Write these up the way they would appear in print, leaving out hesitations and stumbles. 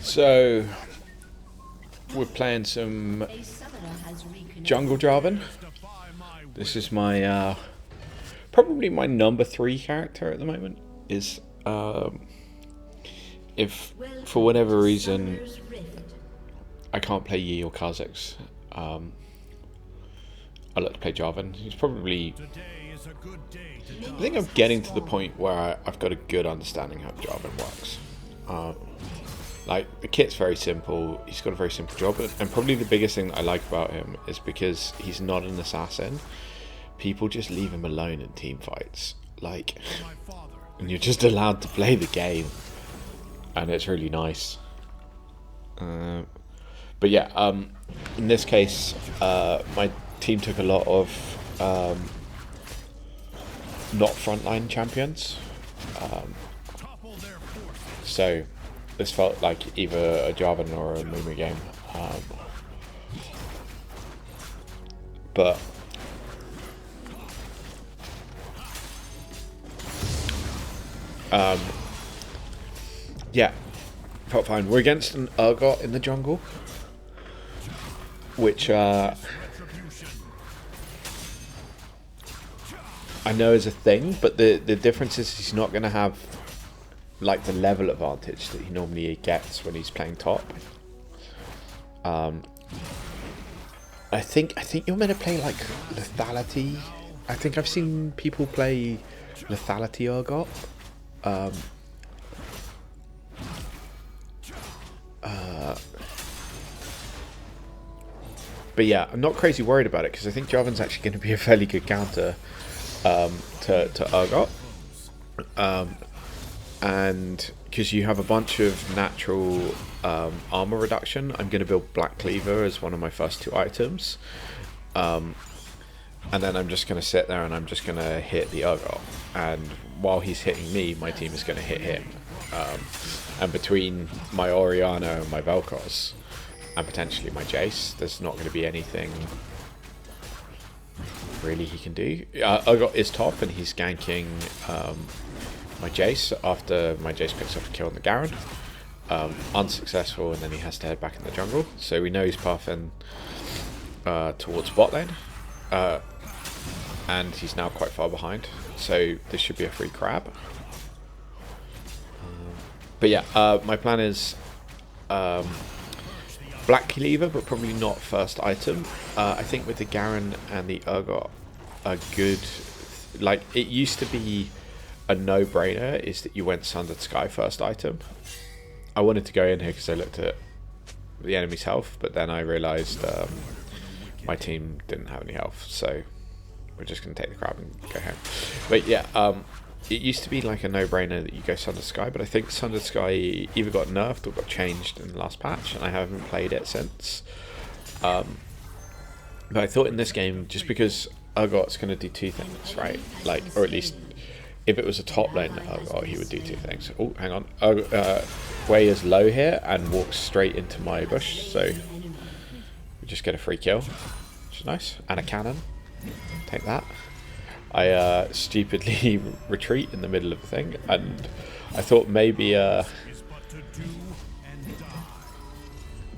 So we're playing some jungle Jarvan. This is my probably my number 3 character at the moment. Is if for whatever reason I can't play Yi or Kha'Zix, I like to play Jarvan. He's probably. I think I'm getting to the point where I've got a good understanding how Jarvan works. Like, the kit's very simple, he's got a very simple job, and probably the biggest thing that I like about him is because he's not an assassin. People just leave him alone in team fights, like, and you're just allowed to play the game, and it's really nice. But yeah, in this case, my team took a lot of not frontline champions, so this felt like either a Jarvan or a Mumu game, but yeah, felt fine. We're against an Urgot in the jungle, which I know is a thing, but the difference is he's not going to have like the level advantage that he normally gets when he's playing top. I think you're meant to play like lethality. I think I've seen people play lethality Urgot. But yeah, I'm not crazy worried about it because I think Jarvan's actually going to be a fairly good counter to Urgot. And because you have a bunch of natural armor reduction, I'm going to build Black Cleaver as one of my first 2 items, and then I'm just going to sit there and I'm just going to hit the Urgot, and while he's hitting me, my team is going to hit him, and between my Orianna and my Vel'Koz and potentially my Jace, there's not going to be anything really he can do. Urgot is top and he's ganking my Jace after my Jace picks up a kill on the Garen. Unsuccessful, and then he has to head back in the jungle. So we know he's pathing towards bot lane. And he's now quite far behind. So this should be a free grab. But yeah, my plan is Black Cleaver, but probably not first item. I think with the Garen and the Urgot, a good... Like, it used to be a no-brainer is that you went Sundered Sky first item. I wanted to go in here because I looked at the enemy's health, but then I realised my team didn't have any health, so we're just going to take the crab and go home. But yeah, it used to be like a no-brainer that you go Sundered Sky, but I think Sundered Sky either got nerfed or got changed in the last patch, and I haven't played it since. But I thought in this game, just because Urgot's going to do 2 things, right? Like, or at least if it was a top lane Urgot, he would do 2 things. Oh, hang on. Wei is low here and walks straight into my bush, so we just get a free kill, which is nice. And a cannon. Take that. I stupidly retreat in the middle of the thing, and I thought maybe the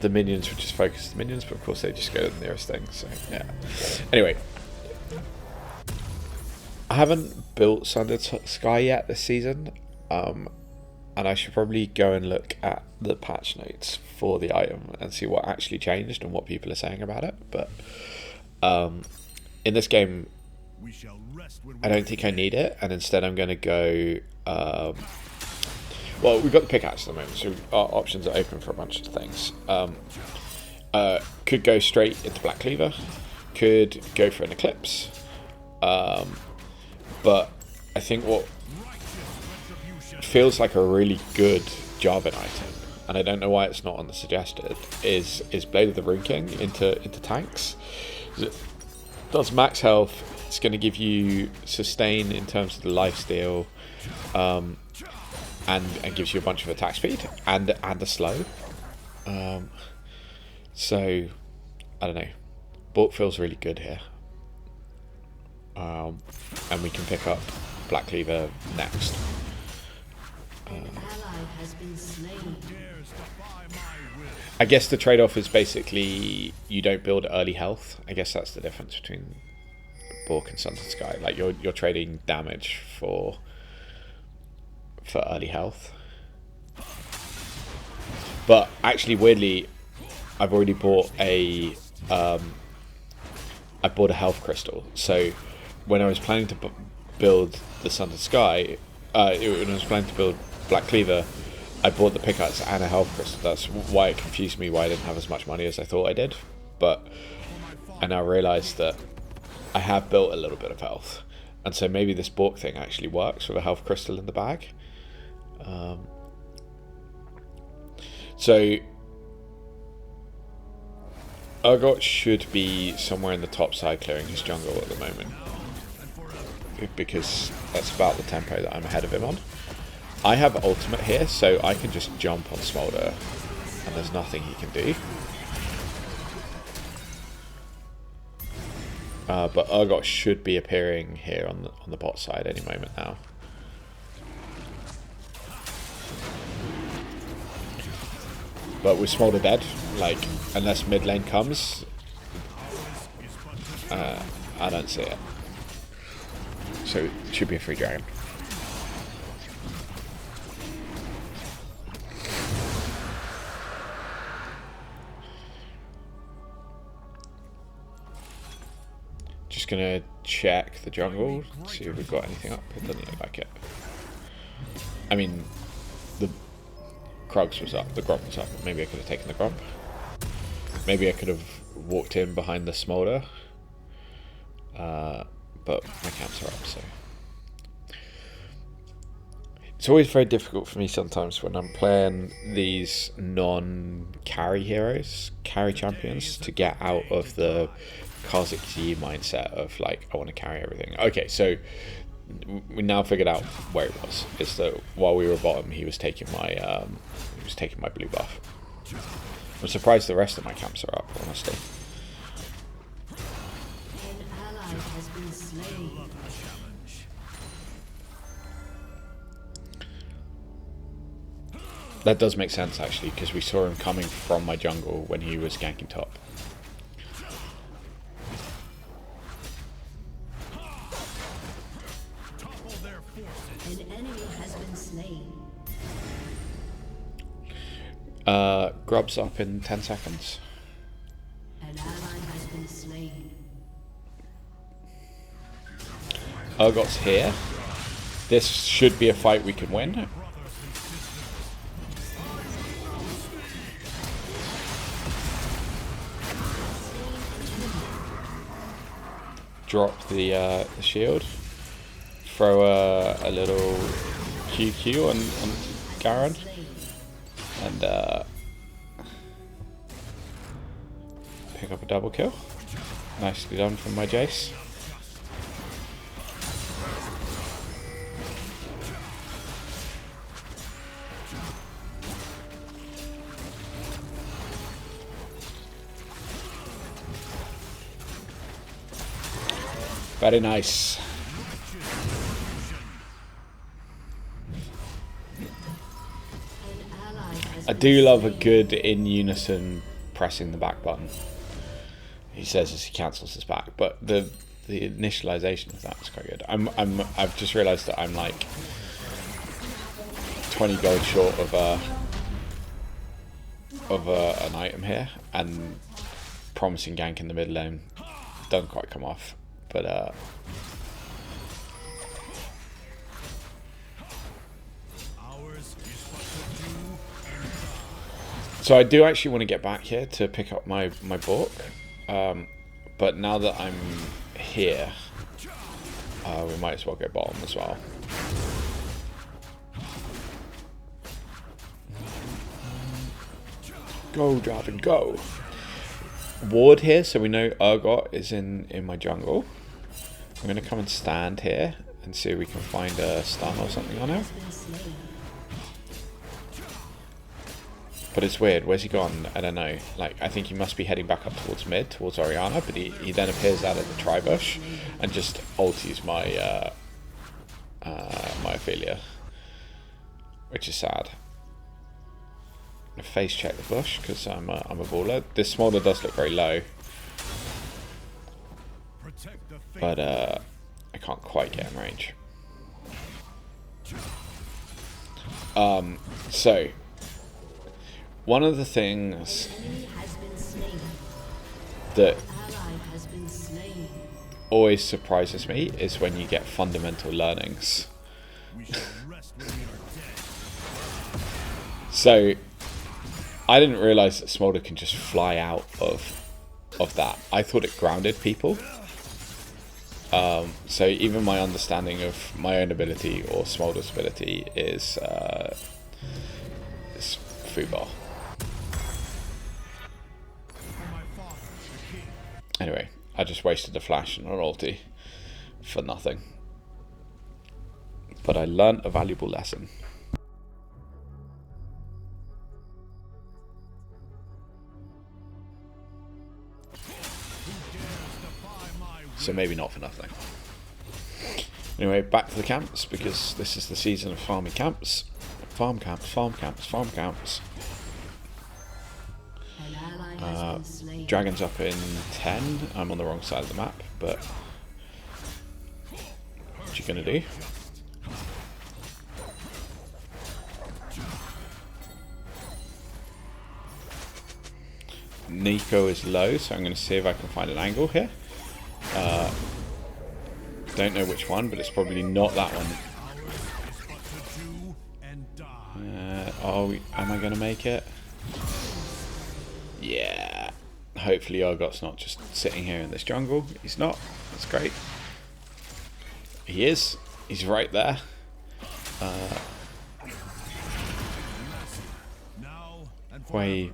minions would just focus the minions, but of course they just go to the nearest thing, so yeah. Anyway, I haven't built Sundered Sky yet this season, and I should probably go and look at the patch notes for the item and see what actually changed and what people are saying about it. But in this game, I don't think I need it, and instead I'm going to go... well, we've got the pickaxe at the moment, so our options are open for a bunch of things. Could go straight into Black Cleaver, could go for an Eclipse, but I think what feels like a really good Jarvan item, and I don't know why it's not on the suggested, is Blade of the Rune King into tanks. It does max health. It's going to give you sustain in terms of the lifesteal, and gives you a bunch of attack speed and a slow. So I don't know. Bulk feels really good here. And we can pick up Black Cleaver next. I guess the trade-off is basically you don't build early health. I guess that's the difference between Bork and Sunset Sky. Like you're trading damage for early health. But actually, weirdly, I've already bought a I bought a health crystal. So when I was planning to build the Sunset Sky, when I was planning to build Black Cleaver, I bought the pickaxe and a health crystal. That's why it confused me why I didn't have as much money as I thought I did. But I now realise that I have built a little bit of health. And so maybe this Bork thing actually works with a health crystal in the bag. So Urgot should be somewhere in the top side clearing his jungle at the moment, because that's about the tempo that I'm ahead of him on. I have ultimate here, so I can just jump on Smolder, and there's nothing he can do. But Urgot should be appearing here on the bot side any moment now. But with Smolder dead, like, unless mid lane comes, I don't see it. So it should be a free dragon. Just gonna check the jungle, see if we've got anything up. It doesn't look like it. I mean, the Krugs was up, the Gromp was up. Maybe I could have taken the Gromp. Maybe I could have walked in behind the Smolder. But my camps are up, so. It's always very difficult for me sometimes when I'm playing these non-carry heroes, carry champions, to get out of the Kha'Zix mindset of like, I want to carry everything. Okay, so we now figured out where he was. It's that while we were bottom, he was taking my blue buff. I'm surprised the rest of my camps are up, honestly. An ally has been slain. That does make sense actually, because we saw him coming from my jungle when he was ganking top. An enemy has been slain. Grub's up in 10 seconds. An ally has been slain. Urgot's here. This should be a fight we can win. Drop the shield. Throw a little QQ on Garen. And pick up a double kill. Nicely done from my Jace. Very nice. I do love a good in unison pressing the back button. He says as he cancels his back, but the initialization of that is quite good. I've just realised that I'm like 20 gold short of an item here, and promising gank in the mid lane doesn't quite come off, but so I do actually want to get back here to pick up my Bork, but now that I'm here, we might as well go bottom as well. Go, Jarvan, go! Ward here, so we know Urgot is in my jungle. I'm going to come and stand here and see if we can find a stun or something on him. But it's weird, where's he gone? I don't know. Like, I think he must be heading back up towards mid, towards Orianna, but he then appears out of the tri-bush and just ulties my my Ophelia, which is sad. face check the bush because I'm a baller. This Smolder does look very low, but I can't quite get in range. So one of the things that always surprises me is when you get fundamental learnings. So I didn't realize that Smolder can just fly out of that. I thought it grounded people. So even my understanding of my own ability or Smolder's ability is foobar. Anyway, I just wasted a flash and an ulti for nothing. But I learnt a valuable lesson. So maybe not for nothing. Anyway, back to the camps, because this is the season of farming camps. Farm camps, farm camps, farm camps. Dragon's up in 10. I'm on the wrong side of the map, but what you gonna do? Nico is low, so I'm going to see if I can find an angle here. Don't know which one, but it's probably not that one. Am I going to make it? Yeah. Hopefully Urgot's not just sitting here in this jungle. He's not. That's great. He is. He's right there. Wei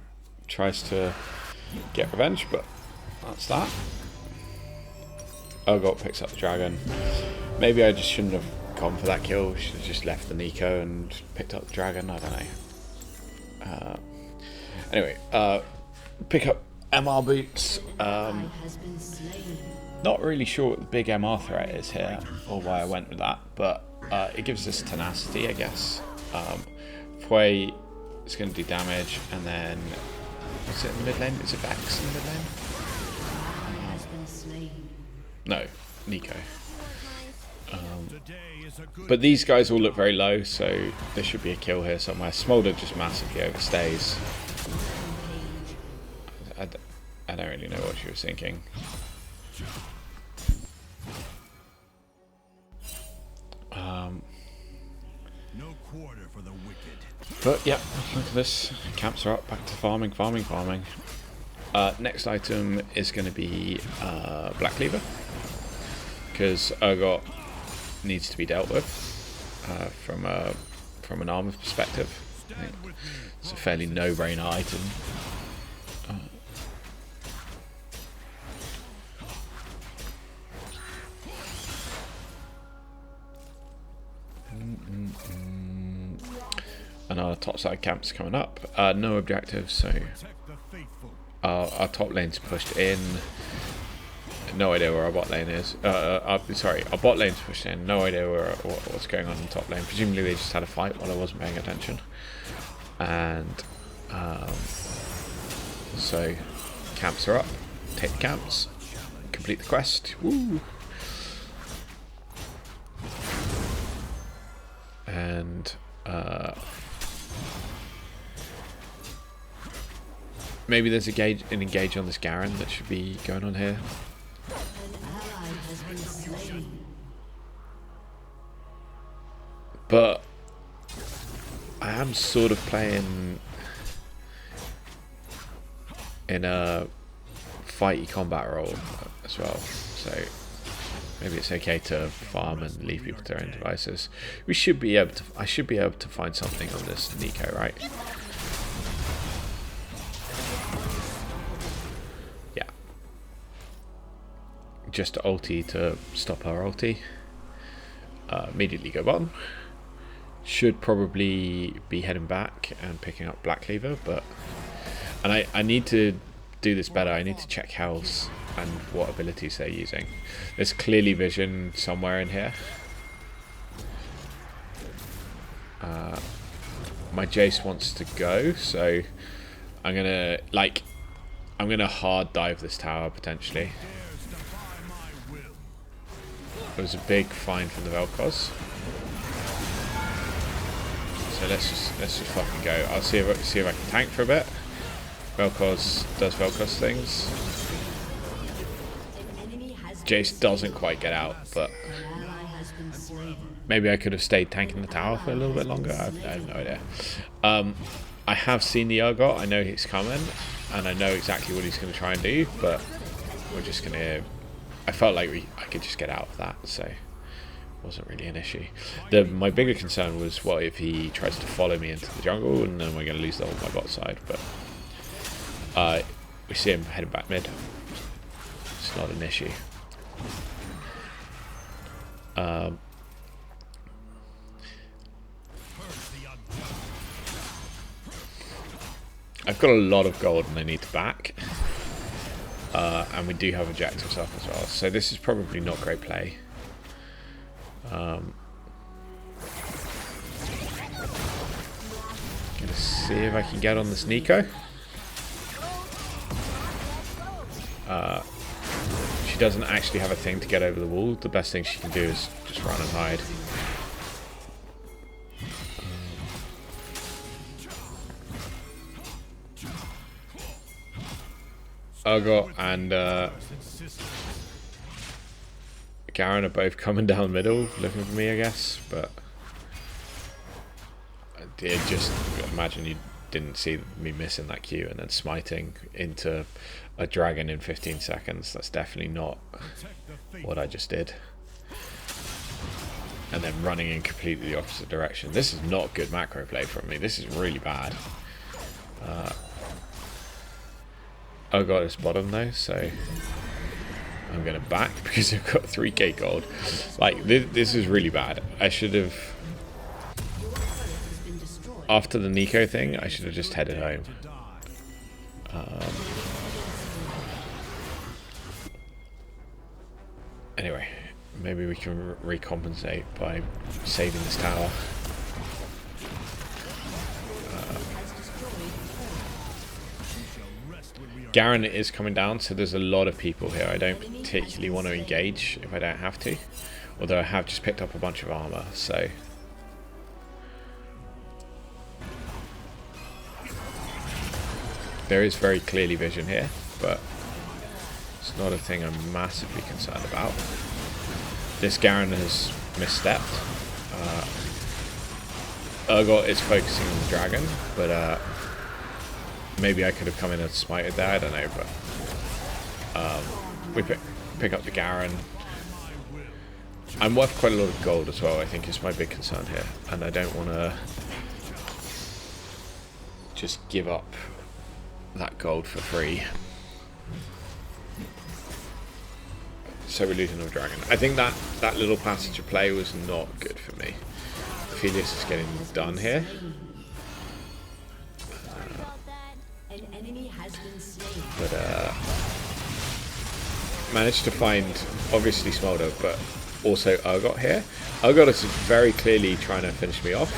tries to get revenge, but that's that. Urgot picks up the dragon. Maybe I just shouldn't have gone for that kill. Should have just left the Nico and picked up the dragon. I don't know. Anyway, pick up MR boots. Not really sure what the big MR threat is here, or why I went with that, but it gives us tenacity, I guess. Wei is going to do damage, and then is it in the mid lane? Is it Vex in the mid lane? No, Nico. But these guys all look very low, so there should be a kill here somewhere. Smolder just massively overstays. I don't really know what she was thinking. No quarter for the wicked. But yeah, look at this. Camps are up, back to farming, farming, farming. Next item is going to be Black Cleaver, because Urgot needs to be dealt with from an armor perspective. I think it's a fairly no-brainer item. And our topside camp's coming up. No objectives, so our top lane's pushed in. No idea where our bot lane is. Sorry, our bot lane's pushed in. No idea what's going on in top lane. Presumably they just had a fight while I wasn't paying attention. And so camps are up. Take the camps. Complete the quest. Woo! And maybe there's an engage on this Garen that should be going on here. But I am sort of playing in a fighty combat role as well, so maybe it's okay to farm and leave people to their own devices. We should be able to. I should be able to find something on this Nico, right? Yeah. Just ulti to stop our ulti. Immediately go bottom. Should probably be heading back and picking up Black Cleaver, and I need to do this better. I need to check health and what abilities they're using. There's clearly vision somewhere in here. my Jace wants to go, so I'm gonna hard dive this tower potentially. It was a big find from the Vel'Koz. So let's just fucking go. I'll see if I can tank for a bit. Vel'Koz does Vel'Koz things. Jace doesn't quite get out, but maybe I could have stayed tanking the tower for a little bit longer. I have no idea. I have seen the Urgot. I know he's coming, and I know exactly what he's going to try and do, but we're just going to... I felt like I could just get out of that, so it wasn't really an issue. My bigger concern was, what if he tries to follow me into the jungle, and then we're going to lose the whole of my bot side, but we see him heading back mid. It's not an issue. I've got a lot of gold and I need to back. And we do have objectives up as well, so this is probably not great play. Gonna see if I can get on this Nico. She doesn't actually have a thing to get over the wall. The best thing she can do is just run and hide. Urgot and Garen are both coming down middle, looking for me, I guess. But I did just imagine you didn't see me missing that Q and then smiting into a dragon in 15 seconds. That's definitely not what I just did. And then running in completely the opposite direction. This is not good macro play from me. This is really bad. Urgot is bottom though, so I'm gonna back because I've got 3k gold. Like this is really bad. I should have, after the Nico thing, I should have just headed home. Anyway, maybe we can recompensate by saving this tower. Garen is coming down, so there's a lot of people here. I don't particularly want to engage if I don't have to, although I have just picked up a bunch of armor, so there is very clearly vision here, but it's not a thing I'm massively concerned about. This Garen has misstepped. Urgot is focusing on the dragon, but maybe I could have come in and smited there, I don't know, but we pick up the Garen. I'm worth quite a lot of gold as well, I think is my big concern here, and I don't want to just give up that gold for free. So we're losing a dragon. I think that little passage of play was not good for me. Aphelios is getting done here. But managed to find obviously Smolder, but also Urgot here. Urgot is very clearly trying to finish me off,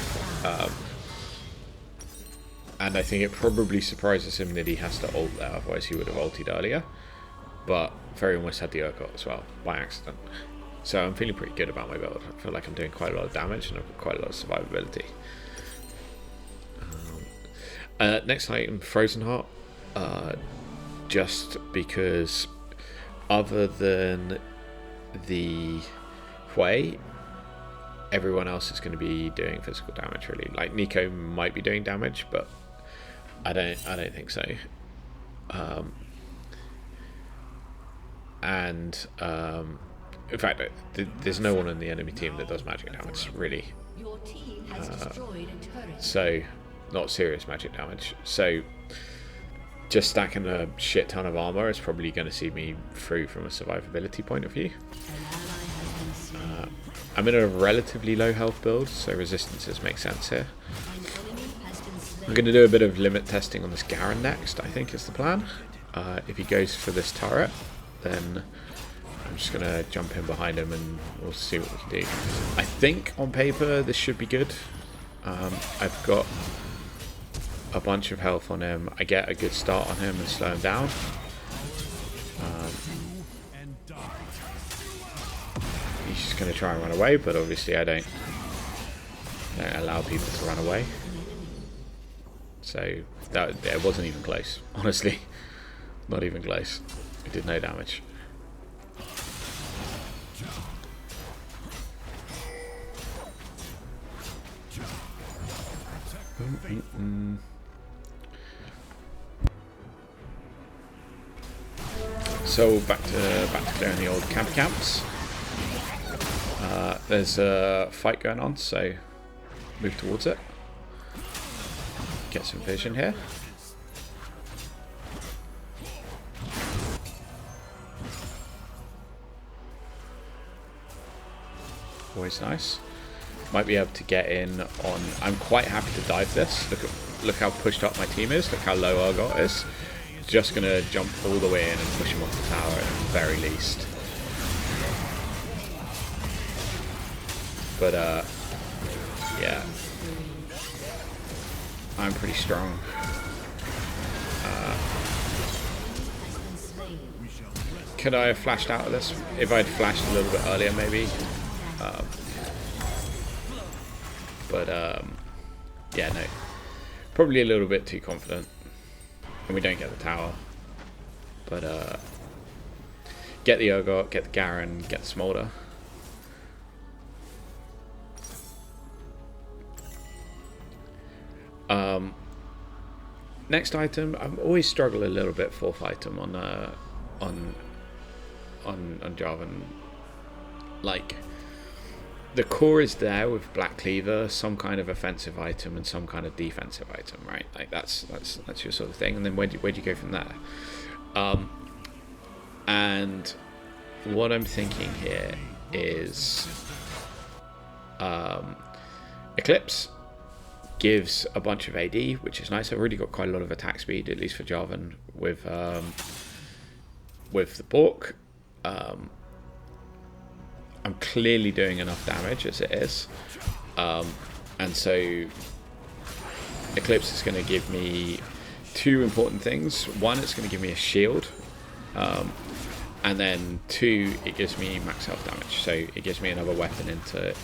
and I think it probably surprises him that he has to ult there, otherwise he would have ulted earlier. But very almost had the Urgot as well by accident. So I'm feeling pretty good about my build. I feel like I'm doing quite a lot of damage and I've got quite a lot of survivability. Next item, Frozen Heart. Just because other than the Hui, everyone else is going to be doing physical damage really. Like Nico might be doing damage, but I don't think so. In fact, there's no one on the enemy team that does magic damage really. So not serious magic damage. So just stacking a shit ton of armor is probably going to see me through from a survivability point of view. I'm in a relatively low health build, so resistances make sense here. I'm going to do a bit of limit testing on this Garen next, I think is the plan. If he goes for this turret, then I'm just going to jump in behind him and we'll see what we can do. I think on paper this should be good. I've got a bunch of health on him. I get a good start on him and slow him down. He's just going to try and run away, but obviously I don't allow people to run away. So it wasn't even close, honestly. Not even close. It did no damage. So back to clearing the old camps. There's a fight going on, so move towards it. Get some vision here. Always nice. Might be able to get in on. I'm quite happy to dive this. Look how pushed up my team is. Look how low Urgot is. Just gonna jump all the way in and push him off the tower at the very least. But yeah, I'm pretty strong. Could I have flashed out of this? If I'd flashed a little bit earlier, maybe. Yeah, no. Probably a little bit too confident. And we don't get the tower. But get the Urgot, get the Garen, get the Smolder. Next item, I always struggle a little bit. Fourth item on Jarvan. Like, the core is there with Black Cleaver, some kind of offensive item and some kind of defensive item, right? Like that's your sort of thing. And then where do you go from there? And what I'm thinking here is Eclipse gives a bunch of AD, which is nice. I've already got quite a lot of attack speed, at least for Jarvan, with the Bork. I'm clearly doing enough damage as it is. And so Eclipse is going to give me two important things. One, it's going to give me a shield. And then two, it gives me max health damage. So it gives me another weapon into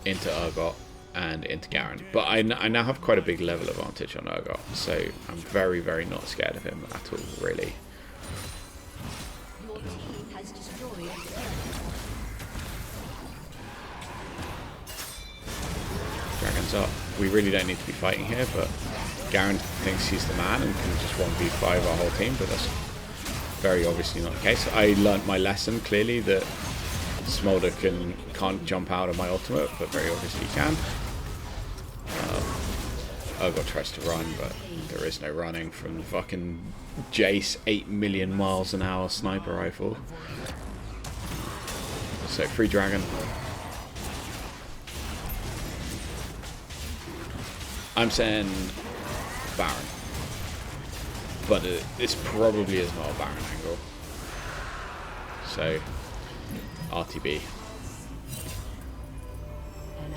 Urgot and into Garen. But I now have quite a big level advantage on Urgot, so I'm very, very not scared of him at all, really. Your team has destroyed. Dragon's up. We really don't need to be fighting here, but Garen thinks he's the man and can just 1v5 our whole team, but that's very obviously not the case. I learnt my lesson clearly that Smolder can't jump out of my ultimate, but very obviously can. Urgot tries to run, but there is no running from the fucking Jace 8 million miles an hour sniper rifle. So free dragon. I'm saying Baron, but this probably is not a Baron angle. So RTB.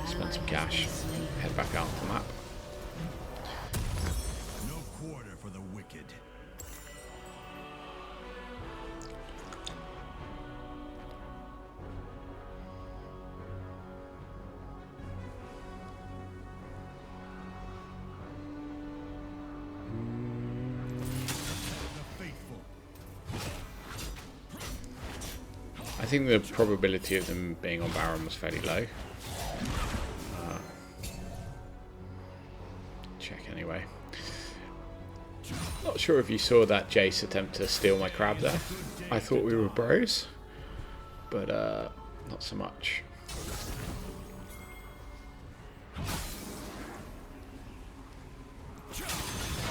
Spend some cash. Head back out on the map. No quarter for the wicked. I think the probability of them being on Baron was fairly low. Check anyway. Not sure if you saw that Jace attempt to steal my crab there. I thought we were bros, but not so much.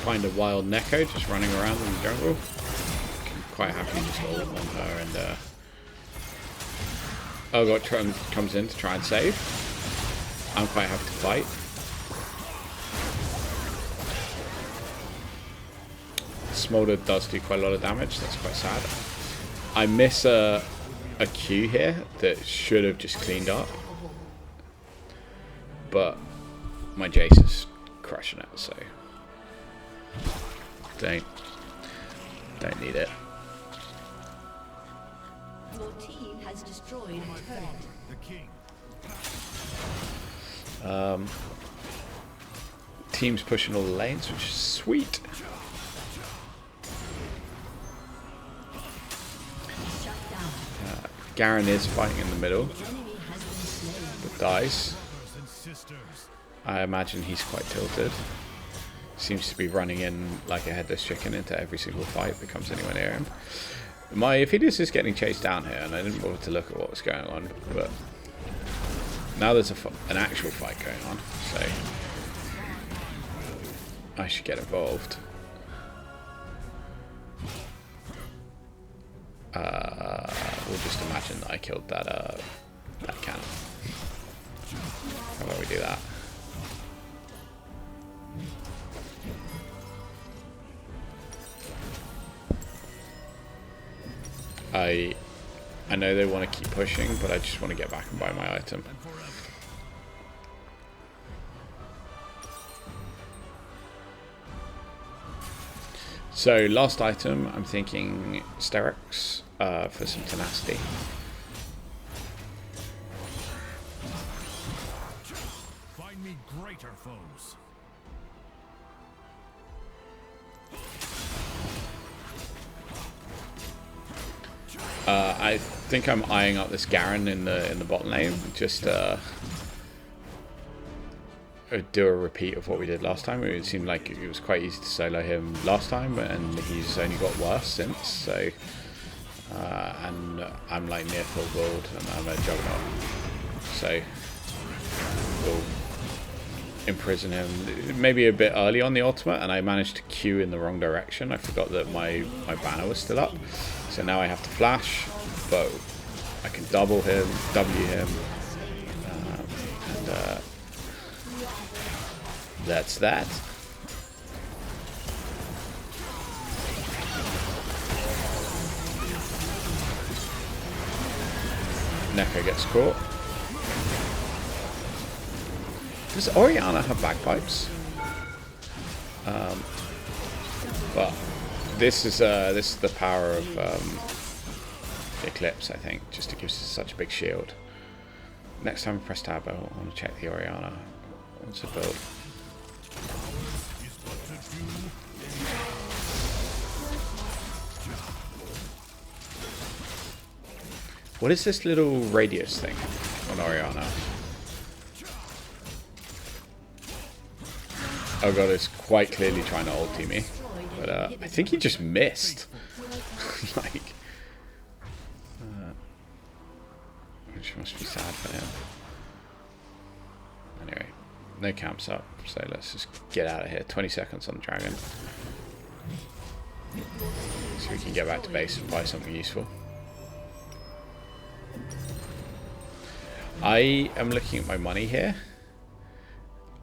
Find a wild Neko just running around in the jungle. Can quite happily just ult on her and Urgot comes in to try and save. I'm quite happy to fight. Smolder does do quite a lot of damage. That's quite sad. I miss a Q here that should have just cleaned up, but my Jace is crushing it, so don't need it. Your team has destroyed a turret. The king. Team's pushing all the lanes, which is sweet. Garen is fighting in the middle, but dies. I imagine he's quite tilted. Seems to be running in like a headless chicken into every single fight that comes anywhere near him. My Ophidius is getting chased down here, and I didn't bother to look at what was going on, but now there's an actual fight going on, so I should get involved. We'll just imagine that I killed that that cannon. How about we do that? I know they want to keep pushing, but I just want to get back and buy my item. So last item, I'm thinking Sterix for some tenacity. Find me greater foes. I think I'm eyeing up this Garen in the bottom lane. Just do a repeat of what we did last time. It seemed like it was quite easy to solo him last time, and he's only got worse since. So, and I'm like near full build, and I'm a juggernaut. So we'll imprison him maybe a bit early on the ultimate, and I managed to Q in the wrong direction. I forgot that my banner was still up. So now I have to flash, but I can double him, W him, and that's that. Neko gets caught. Does Orianna have bagpipes? But this is the power of the Eclipse, I think, just to give us such a big shield. Next time I press tab, I want to check the Orianna. What's the build? What is this little radius thing on Orianna? Oh god, it's quite clearly trying to ulti me. But I think he just missed. Like, which must be sad for him. Anyway, no camps up, so let's just get out of here. 20 seconds on the dragon. So we can get back to base and buy something useful. I am looking at my money here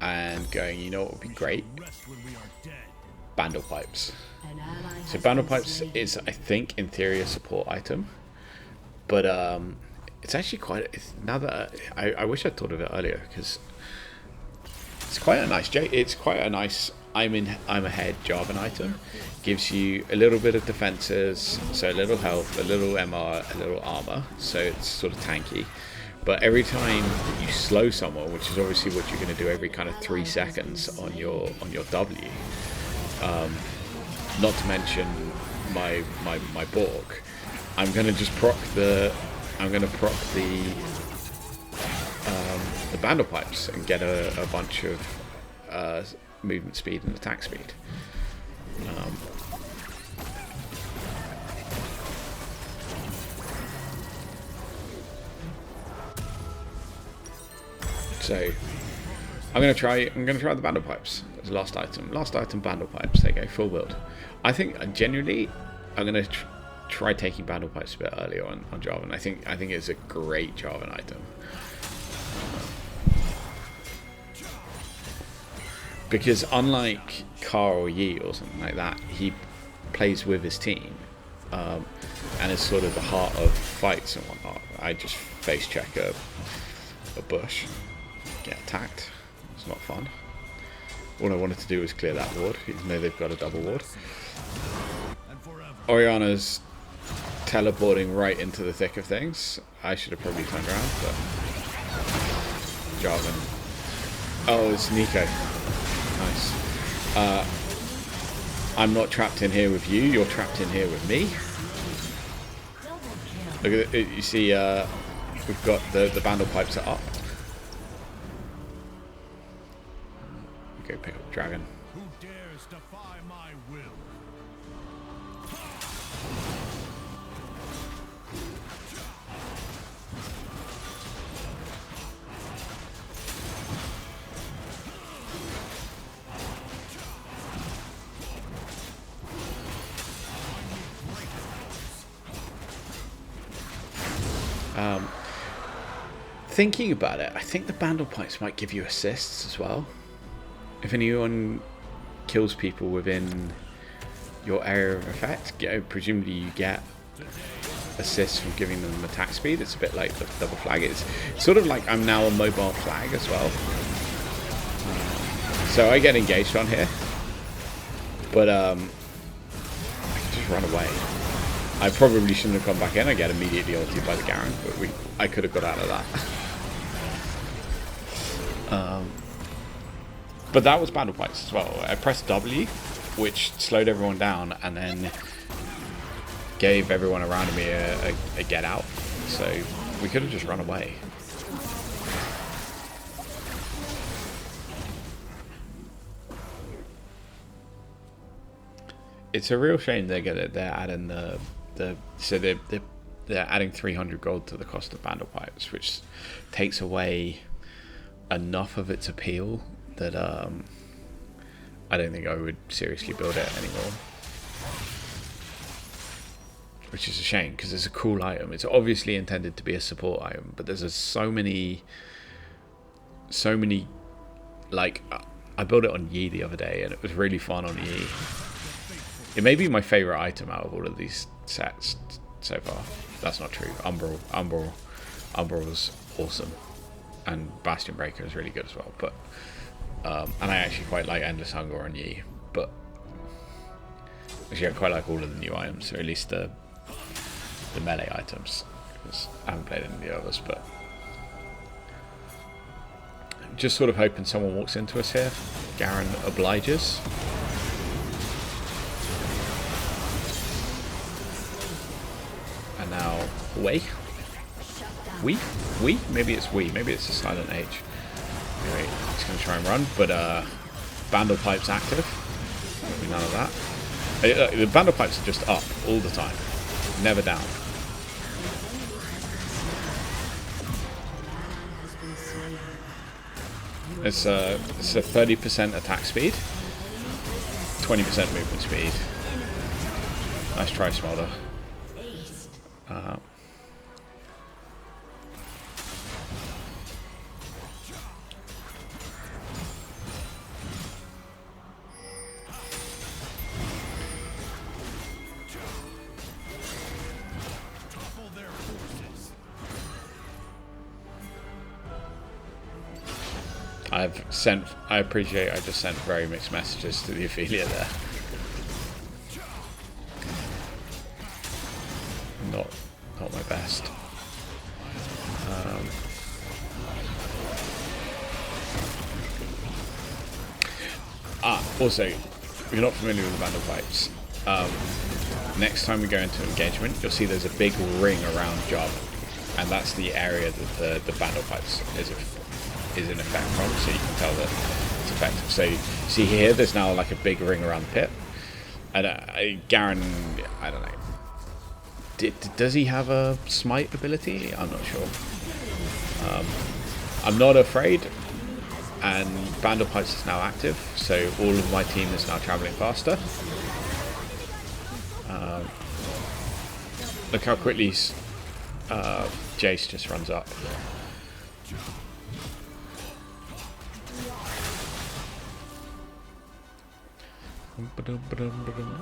and going, you know what would be great? Bandlepipes. So bandlepipes is, I think, in theory a support item, but it's actually quite. Now that I wish I'd thought of it earlier, because it's quite a nice. It's quite a nice. I'm ahead Jarvan item. Gives you a little bit of defenses, so a little health, a little MR, a little armor. So it's sort of tanky. But every time you slow someone, which is obviously what you're going to do every kind of 3 seconds on your W. Not to mention my Borg. I'm going to just proc the bandlepipes and get a bunch of movement speed and attack speed. So I'm gonna try the bandlepipes as last item. Last item, bandlepipes. There you go, full build. I think genuinely I'm gonna try taking bandlepipes a bit earlier on Jarvan. I think it's a great Jarvan item. Because unlike Carl or Yi or something like that, he plays with his team. and is sort of the heart of fights and whatnot, I just face check a bush, get attacked. It's not fun. All I wanted to do was clear that ward, even though they've got a double ward. Oriana's teleporting right into the thick of things. I should have probably turned around, but Jarvan. Oh, it's Nico. Nice. I'm not trapped in here with you. You're trapped in here with me. Look at it. You see, we've got the bandlepipes are up. Go pick up dragon. Who dares defy my will? Thinking about it, I think the bandlepipes might give you assists as well. If anyone kills people within your area of effect, presumably you get assists from giving them attack speed. It's a bit like the double flag. It's sort of like I'm now a mobile flag as well. So I get engaged on here, but I can just run away. I probably shouldn't have come back in. I get immediately ulted by the Garen, but I could have got out of that. But that was bandlepipes as well. I pressed W, which slowed everyone down, and then gave everyone around me a get out. So we could have just run away. It's a real shame they're adding they're adding 300 gold to the cost of bandlepipes, which takes away enough of its appeal that I don't think I would seriously build it anymore. Which is a shame, because it's a cool item. It's obviously intended to be a support item, but there's so many like I built it on Yi the other day and it was really fun on Yi. It may be my favorite item out of all of these sets so far. That's not true. Umbral was awesome, and Bastion Breaker is really good as well. But and I actually quite like Endless Hunger on Yi. But actually, I quite like all of the new items, or at least the melee items, because I haven't played any of the others. But I'm just sort of hoping someone walks into us here. Garen obliges. And now, maybe it's a silent H. Anyway, he's going to try and run, but bandlepipes active. None of that. The bandlepipes are just up all the time, never down. It's a 30% attack speed, 20% movement speed. Nice try, Smolder. I appreciate I just sent very mixed messages to the Ophelia there. Not my best. Also, if you're not familiar with the bandlepipes, next time we go into engagement, you'll see there's a big ring around Jarvan, and that's the area that the bandlepipes is in effect from, so you can tell that it's effective. So see here, there's now like a big ring around the pit, and Garen, I don't know, does he have a smite ability? I'm not sure. I'm not afraid, and bandlepipes is now active, so all of my team is now traveling faster. Look how quickly Jace just runs up.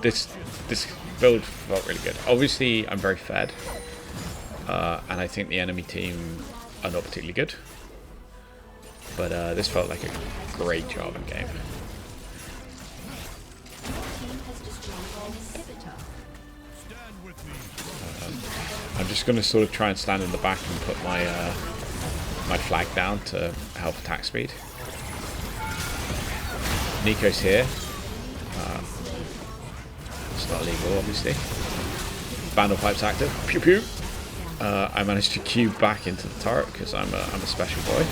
This build felt really good. Obviously, I'm very fed, and I think the enemy team are not particularly good. But this felt like a great Jarvan game. I'm just going to sort of try and stand in the back and put my my flag down to help attack speed. Nico's here. It's not illegal, obviously. Bandlepipes active. Pew pew. I managed to cube back into the turret because I'm a special boy.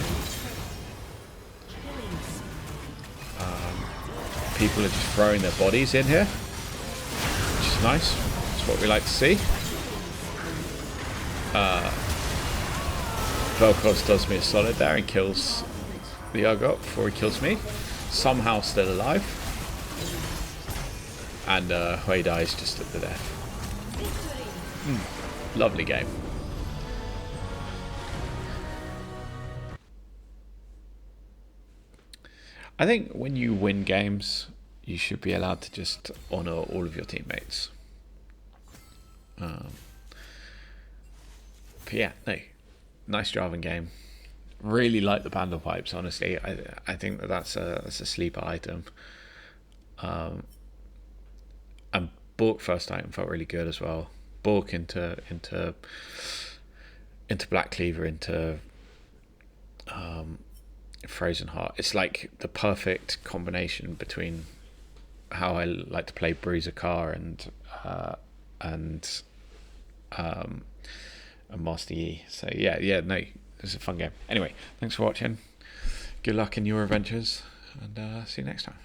People are just throwing their bodies in here, which is nice. That's what we like to see. Vel'Koz does me a solid there and kills the Urgot before he kills me. Somehow still alive. And Hui dies just at the death. Lovely game. I think when you win games, you should be allowed to just honour all of your teammates. But yeah, no, nice Jarvan game. Really like the bandlepipes. Honestly, I think that's a sleeper item. And Bork first item felt really good as well. Bork into Black Cleaver into Frozen Heart. It's like the perfect combination between how I like to play Bruiser Car and Master Yi. So yeah, no, it's a fun game. Anyway, thanks for watching. Good luck in your adventures, and see you next time.